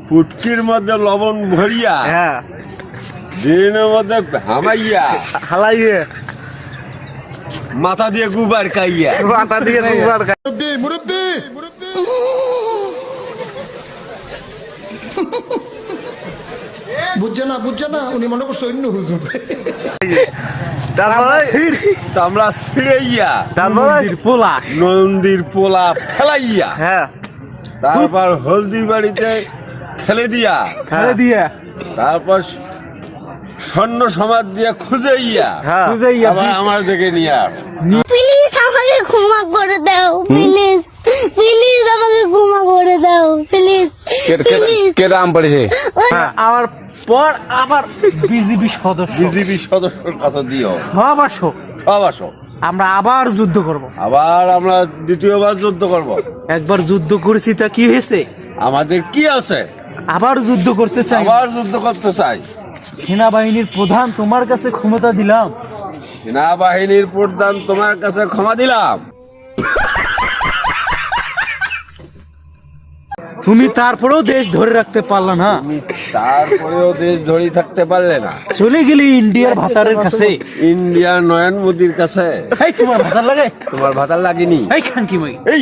পুটকির মধ্যে লবণ ভরিয়া হ্যাঁ ডিমের মধ্যে হামাইয়া হালাইয়ে মাথা দিয়ে গুবার খাইয়া মাথা দিয়ে দুবার বুঝছে না উনি মনে করছে অন্য হুজুর। তারপরে চামড়া ছিঁড়াইয়া তারপরে পোলা নন্দীর পোলা ফেলাইয়া হ্যাঁ তারপর হলদি বাড়িতে ফেলে দিয়া ফেলে দিয়ে তারপর স্বর্ণ সমাজ দিয়ে খুঁজাইয়া হ্যাঁ আবার আমার দিকে নিয়ে প্লিজ আমাকে ক্ষমা করে দাও, প্লিজ প্লিজ আমাকে ক্ষমা করে দাও, প্লিজ প্লিজ। কেটা আম পড়েছে আমার পর আবার বিজেপি সদস্য বিজেপি সদস্যর কাছে দিও সব আসো সব আসো আমরা আবার যুদ্ধ করব। আবার আমরা দ্বিতীয়বার যুদ্ধ করব। একবার যুদ্ধ করেছি তা কি হয়েছে? আমাদের কি আছে? আবার যুদ্ধ করতে চাই। আবার যুদ্ধ করতে চাই। সেনাবাহিনীর প্রধান তোমার কাছে ক্ষমতা দিলাম। সেনাবাহিনীর প্রধান তোমার কাছে ক্ষমা দিলাম। তুমি তারপরেও দেশ ধরে রাখতে পারলা না। তারপরেও দেশ ধরে থাকতে পারলে না, চলে গেলি ইন্ডিয়ার ভাতারের কাছে। ইন্ডিয়ার নয়ন মোদির কাছে। এই তোমার ভাতার লাগে? তোমার ভাতার লাগেনি? এই খানকি মই এই